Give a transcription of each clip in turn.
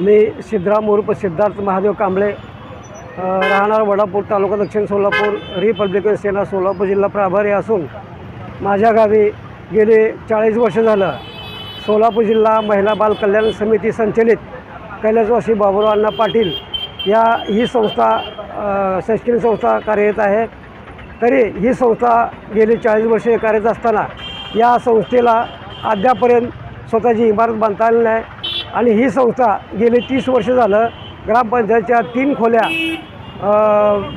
मी सिद्धराम उर्फ सिद्धार्थ महादेव कांबळे, राहणार वडापूर, तालुका दक्षिण सोलापूर, रिपब्लिकन सेना सोलापूर जिल्हा प्रभारी असून माझ्या गावी गेले 40 वर्ष झालं सोलापूर जिल्हा महिला बाल कल्याण समिती संचलित कैलासवासी बाबूराव अण्णा पाटील ही संस्था शैक्षणिक संस्था कार्यरत आहे। तरी ही संस्था गेली 40 वर्षे कार्यरत असताना या संस्थेला अद्यापर्यंत स्वतःची इमारत बांधता आली नाही आणि ही संस्था गेली 30 वर्ष झालं ग्रामपंचायतच्या 3 खोल्या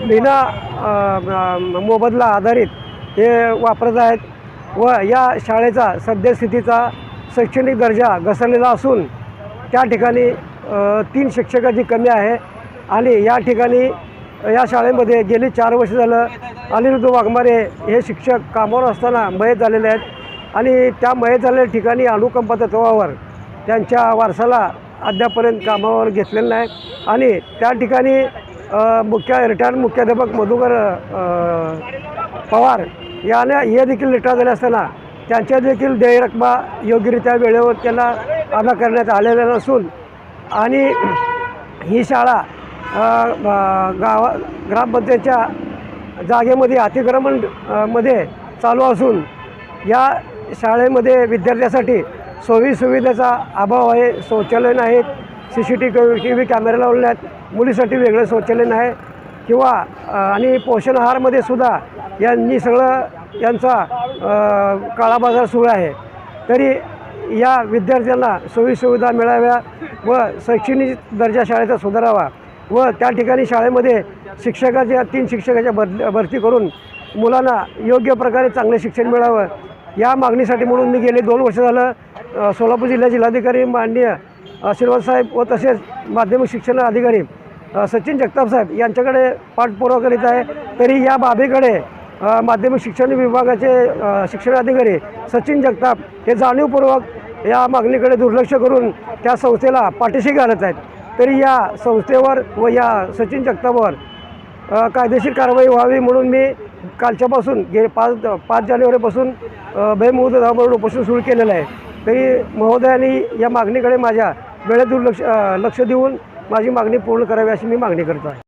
बिना मोबदला आधारित हे वापरत आहेत व या शाळेचा सद्यस्थितीचा शैक्षणिक दर्जा घसरलेला असून त्या ठिकाणी 3 शिक्षकाची कमी आहे आणि या ठिकाणी या शाळेमध्ये गेली 4 वर्ष झालं अनिरुद्ध वाघमारे हे शिक्षक कामावर असताना मयत झालेले आहेत आणि त्या मयत झालेल्या ठिकाणी अनुकंपा तत्वावर त्यांच्या वारसाला अद्यापर्यंत कामावर घेतलेलं नाही आणि त्या ठिकाणी रिटायर्ड मुख्याध्यापक मधुकर पवार याने हे देखील रिटायर झाले असताना त्यांच्या देखील देय रकमा योग्यरित्या वेळेवर त्यांना अदा करण्यात आलेल्या नसून आणि ही शाळा ग्रामपंचायतच्या जागेमध्ये अतिक्रमण मध्ये चालू असून या शाळेमध्ये विद्यार्थ्यांसाठी सोयी सुविधेचा अभाव आहे। शौचालय नाहीत, CCTV कॅमेरे लावले आहेत, मुलीसाठी वेगळं शौचालय नाही किंवा आणि पोषण आहारमध्ये सुद्धा यांचा काळा बाजार सुरू आहे। तरी या विद्यार्थ्यांना सोयी सुविधा मिळाव्या व शैक्षणिक दर्जा शाळेचा सुधारावा व त्या ठिकाणी शाळेमध्ये 3 शिक्षकाच्या भरती करून मुलांना योग्य प्रकारे चांगले शिक्षण मिळावं या मागणीसाठी म्हणून मी गेले 2 वर्ष झालं सोलापूर जिल्हाधिकारी माननीय आशीर्वाद साहेब व तसेच माध्यमिक शिक्षण अधिकारी सचिन जगताप साहेब यांच्याकडे पाठपुरावा करीत आहे। तरी या बाबीकडे माध्यमिक शिक्षण विभागाचे शिक्षण अधिकारी सचिन जगताप हे जाणीवपूर्वक या मागणीकडे दुर्लक्ष करून त्या संस्थेला पाठीशी घालत आहेत। तरी या संस्थेवर व या सचिन जगतापवर कायदेशीर कारवाई व्हावी म्हणून मी कालच्यापासून 5 जानेवारीपासून बेमुदत आंदोलन उपोषण सुरू केलेलं आहे। तरी महोदयांनी या मागणीकडे माझ्या वेळेत लक्ष देऊन माझी मागणी पूर्ण करावी अशी मी मागणी करतो आहे।